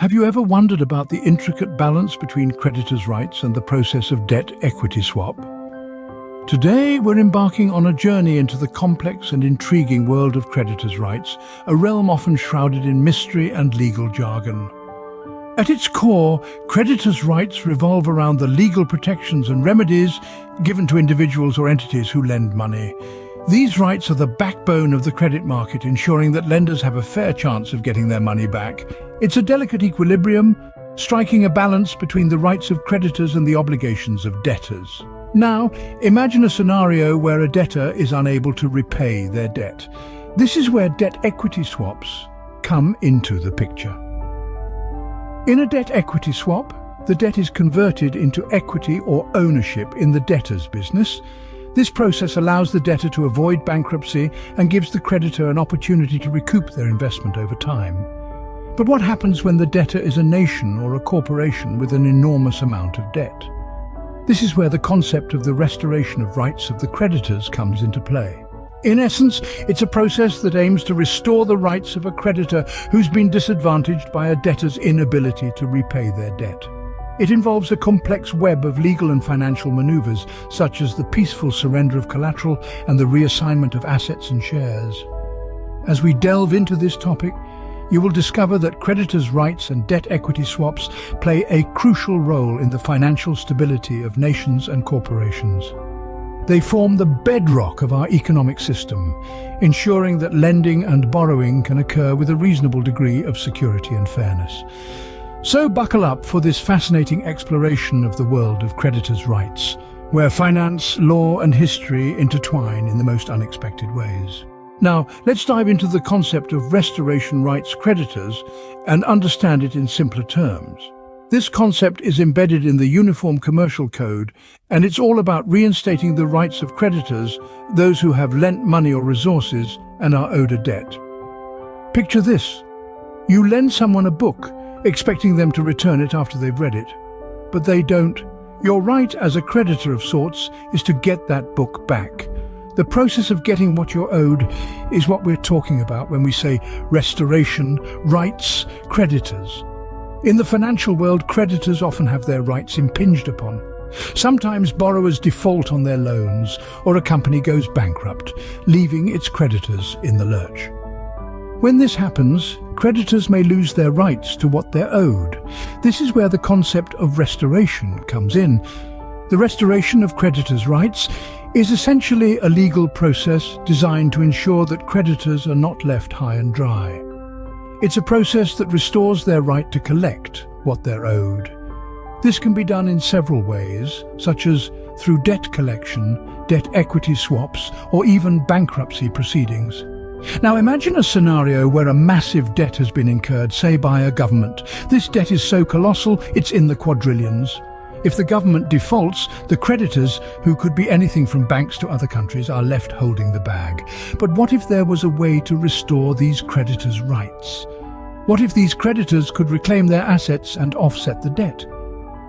Have you ever wondered about the intricate balance between creditors' rights and the process of debt-equity swap? Today, we're embarking on a journey into the complex and intriguing world of creditors' rights, a realm often shrouded in mystery and legal jargon. At its core, creditors' rights revolve around the legal protections and remedies given to individuals or entities who lend money. These rights are the backbone of the credit market, ensuring that lenders have a fair chance of getting their money back. It's a delicate equilibrium, striking a balance between the rights of creditors and the obligations of debtors. Now, imagine a scenario where a debtor is unable to repay their debt. This is where debt-equity swaps come into the picture. In a debt-equity swap, the debt is converted into equity or ownership in the debtor's business. This process allows the debtor to avoid bankruptcy and gives the creditor an opportunity to recoup their investment over time. But what happens when the debtor is a nation or a corporation with an enormous amount of debt? This is where the concept of the restoration of rights of the creditors comes into play. In essence, it's a process that aims to restore the rights of a creditor who's been disadvantaged by a debtor's inability to repay their debt. It involves a complex web of legal and financial maneuvers, such as the peaceful surrender of collateral and the reassignment of assets and shares. As we delve into this topic, you will discover that creditors' rights and debt-equity swaps play a crucial role in the financial stability of nations and corporations. They form the bedrock of our economic system, ensuring that lending and borrowing can occur with a reasonable degree of security and fairness. So buckle up for this fascinating exploration of the world of creditors' rights, where finance, law, and history intertwine in the most unexpected ways. Now, let's dive into the concept of restoration rights creditors and understand it in simpler terms. This concept is embedded in the Uniform Commercial Code, and it's all about reinstating the rights of creditors, those who have lent money or resources and are owed a debt. Picture this. You lend someone a book, expecting them to return it after they've read it. But they don't. Your right as a creditor of sorts is to get that book back. The process of getting what you're owed is what we're talking about when we say restoration rights creditors. In the financial world, creditors often have their rights impinged upon. Sometimes borrowers default on their loans, or a company goes bankrupt, leaving its creditors in the lurch. When this happens, creditors may lose their rights to what they're owed. This is where the concept of restoration comes in. The restoration of creditors' rights is essentially a legal process designed to ensure that creditors are not left high and dry. It's a process that restores their right to collect what they're owed. This can be done in several ways, such as through debt collection, debt equity swaps, or even bankruptcy proceedings. Now imagine a scenario where a massive debt has been incurred, say by a government. This debt is so colossal, it's in the quadrillions. If the government defaults, the creditors, who could be anything from banks to other countries, are left holding the bag. But what if there was a way to restore these creditors' rights? What if these creditors could reclaim their assets and offset the debt?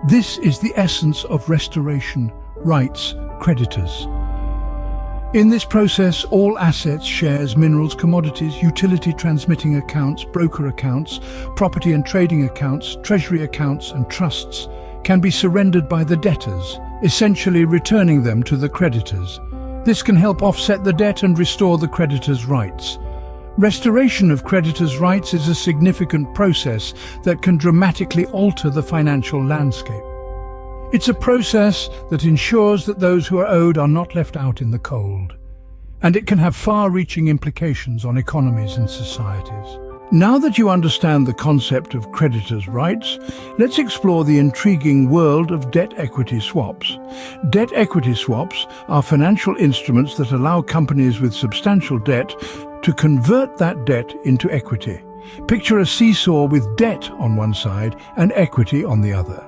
This is the essence of restoration rights creditors. In this process, all assets, shares, minerals, commodities, utility transmitting accounts, broker accounts, property and trading accounts, treasury accounts and trusts can be surrendered by the debtors, essentially returning them to the creditors. This can help offset the debt and restore the creditors' rights. Restoration of creditors' rights is a significant process that can dramatically alter the financial landscape. It's a process that ensures that those who are owed are not left out in the cold, and it can have far-reaching implications on economies and societies. Now that you understand the concept of creditors' rights, let's explore the intriguing world of debt equity swaps. Debt equity swaps are financial instruments that allow companies with substantial debt to convert that debt into equity. Picture a seesaw with debt on one side and equity on the other.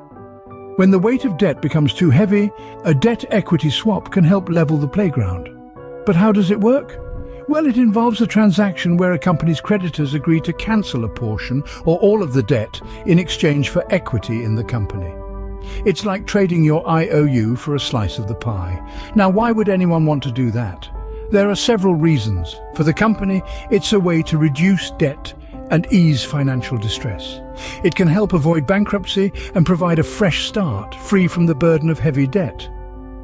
When the weight of debt becomes too heavy, a debt equity swap can help level the playground. But how does it work? Well, it involves a transaction where a company's creditors agree to cancel a portion or all of the debt in exchange for equity in the company. It's like trading your IOU for a slice of the pie. Now, why would anyone want to do that? There are several reasons. For the company, it's a way to reduce debt and ease financial distress. It can help avoid bankruptcy and provide a fresh start, free from the burden of heavy debt.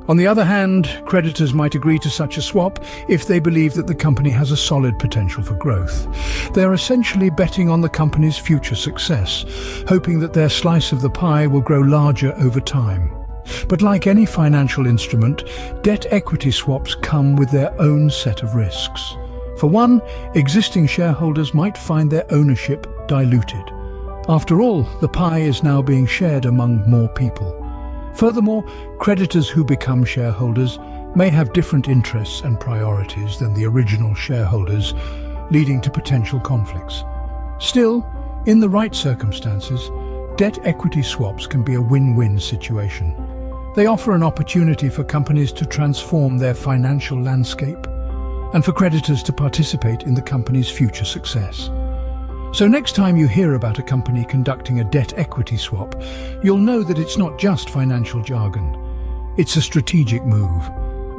On the other hand, creditors might agree to such a swap if they believe that the company has a solid potential for growth. They are essentially betting on the company's future success, hoping that their slice of the pie will grow larger over time. But like any financial instrument, debt equity swaps come with their own set of risks. For one, existing shareholders might find their ownership diluted. After all, the pie is now being shared among more people. Furthermore, creditors who become shareholders may have different interests and priorities than the original shareholders, leading to potential conflicts. Still, in the right circumstances, debt equity swaps can be a win-win situation. They offer an opportunity for companies to transform their financial landscape and for creditors to participate in the company's future success. So next time you hear about a company conducting a debt equity swap, you'll know that it's not just financial jargon. It's a strategic move,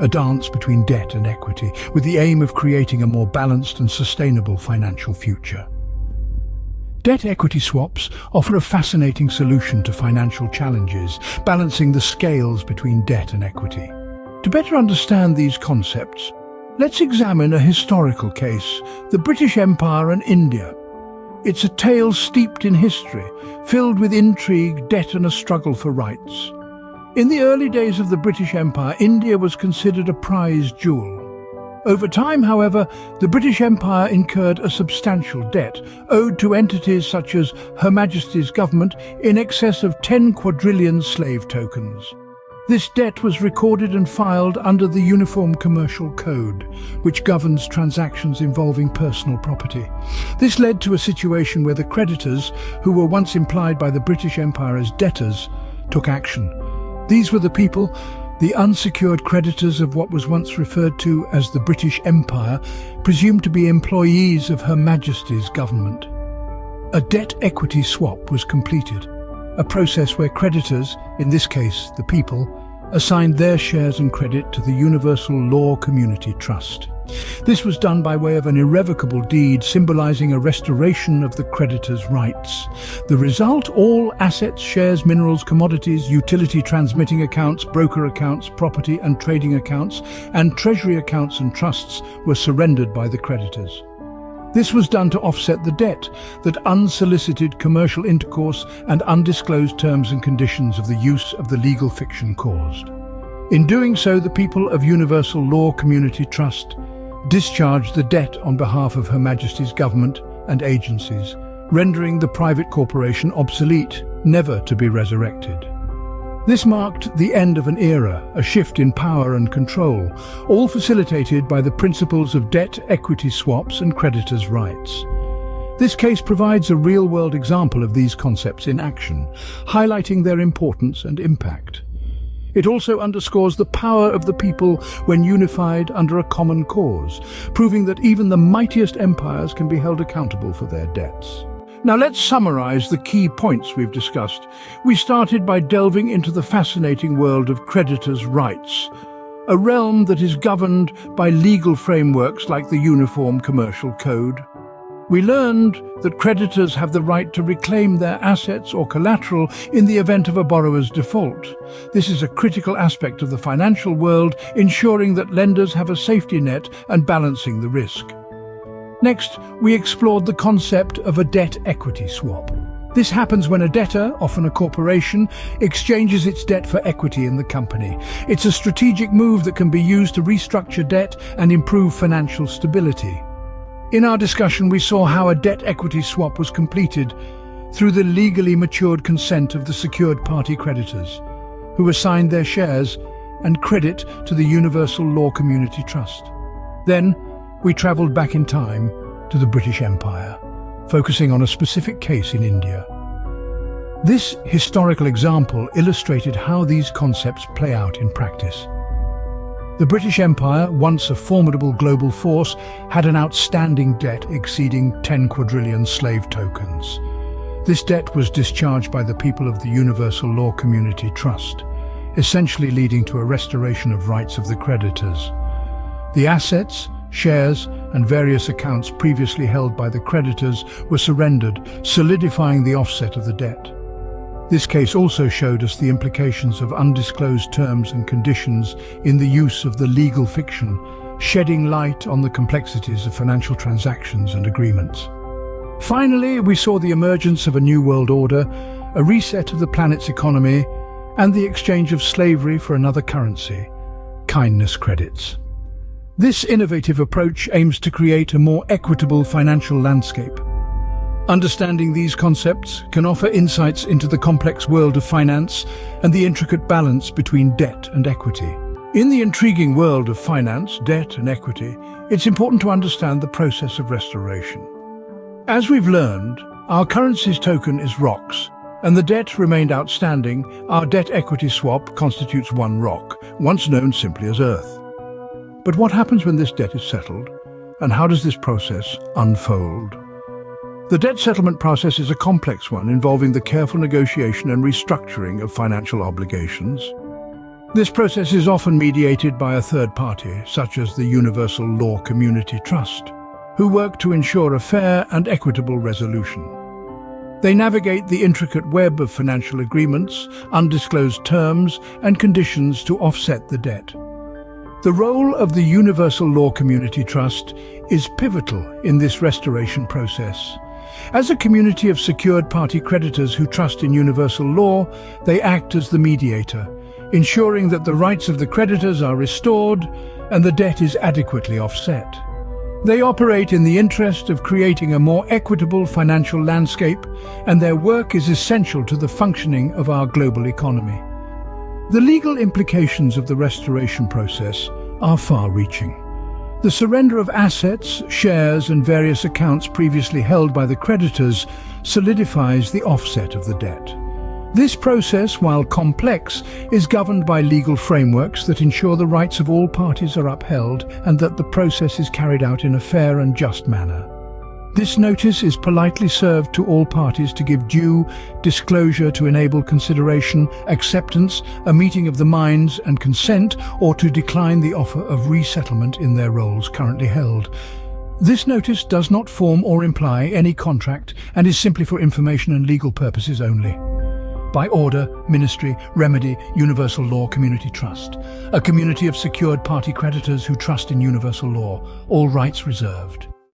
a dance between debt and equity, with the aim of creating a more balanced and sustainable financial future. Debt equity swaps offer a fascinating solution to financial challenges, balancing the scales between debt and equity. To better understand these concepts, let's examine a historical case, the British Empire and India. It's a tale steeped in history, filled with intrigue, debt and a struggle for rights. In the early days of the British Empire, India was considered a prized jewel. Over time, however, the British Empire incurred a substantial debt, owed to entities such as Her Majesty's government in excess of 10 quadrillion slave tokens. This debt was recorded and filed under the Uniform Commercial Code, which governs transactions involving personal property. This led to a situation where the creditors, who were once implied by the British Empire as debtors, took action. These were the people, the unsecured creditors of what was once referred to as the British Empire, presumed to be employees of Her Majesty's government. A debt equity swap was completed, a process where creditors, in this case the people, assigned their shares and credit to the Universal Law Community Trust. This was done by way of an irrevocable deed symbolizing a restoration of the creditor's rights. The result: all assets, shares, minerals, commodities, utility transmitting accounts, broker accounts, property and trading accounts, and treasury accounts and trusts were surrendered by the creditors. This was done to offset the debt that unsolicited commercial intercourse and undisclosed terms and conditions of the use of the legal fiction caused. In doing so, the people of Universal Law Community Trust discharged the debt on behalf of Her Majesty's government and agencies, rendering the private corporation obsolete, never to be resurrected. This marked the end of an era, a shift in power and control, all facilitated by the principles of debt equity swaps and creditors' rights. This case provides a real-world example of these concepts in action, highlighting their importance and impact. It also underscores the power of the people when unified under a common cause, proving that even the mightiest empires can be held accountable for their debts. Now let's summarize the key points we've discussed. We started by delving into the fascinating world of creditors' rights, a realm that is governed by legal frameworks like the Uniform Commercial Code. We learned that creditors have the right to reclaim their assets or collateral in the event of a borrower's default. This is a critical aspect of the financial world, ensuring that lenders have a safety net and balancing the risk. Next, we explored the concept of a debt equity swap. This happens when a debtor, often a corporation, exchanges its debt for equity in the company. It's a strategic move that can be used to restructure debt and improve financial stability. In our discussion, we saw how a debt equity swap was completed through the legally matured consent of the secured party creditors, who assigned their shares and credit to the Universal Law Community Trust. Then, we travelled back in time to the British Empire, focusing on a specific case in India. This historical example illustrated how these concepts play out in practice. The British Empire, once a formidable global force, had an outstanding debt exceeding 10 quadrillion slave tokens. This debt was discharged by the people of the Universal Law Community Trust, essentially leading to a restoration of rights of the creditors. The assets, shares, and various accounts previously held by the creditors were surrendered, solidifying the offset of the debt. This case also showed us the implications of undisclosed terms and conditions in the use of the legal fiction, shedding light on the complexities of financial transactions and agreements. Finally, we saw the emergence of a new world order, a reset of the planet's economy, and the exchange of slavery for another currency, kindness credits. This innovative approach aims to create a more equitable financial landscape. Understanding these concepts can offer insights into the complex world of finance and the intricate balance between debt and equity. In the intriguing world of finance, debt and equity, it's important to understand the process of restoration. As we've learned, our currency's token is rocks, and the debt remained outstanding. Our debt-equity swap constitutes one rock, once known simply as Earth. But what happens when this debt is settled, and how does this process unfold? The debt settlement process is a complex one involving the careful negotiation and restructuring of financial obligations. This process is often mediated by a third party, such as the Universal Law Community Trust, who work to ensure a fair and equitable resolution. They navigate the intricate web of financial agreements, undisclosed terms, and conditions to offset the debt. The role of the Universal Law Community Trust is pivotal in this restoration process. As a community of secured party creditors who trust in universal law, they act as the mediator, ensuring that the rights of the creditors are restored and the debt is adequately offset. They operate in the interest of creating a more equitable financial landscape, and their work is essential to the functioning of our global economy. The legal implications of the restoration process are far-reaching. The surrender of assets, shares, and various accounts previously held by the creditors solidifies the offset of the debt. This process, while complex, is governed by legal frameworks that ensure the rights of all parties are upheld and that the process is carried out in a fair and just manner. This notice is politely served to all parties to give due disclosure to enable consideration, acceptance, a meeting of the minds and consent, or to decline the offer of resettlement in their roles currently held. This notice does not form or imply any contract and is simply for information and legal purposes only. By order, Ministry, Remedy, Universal Law Community Trust, a community of secured party creditors who trust in universal law, all rights reserved.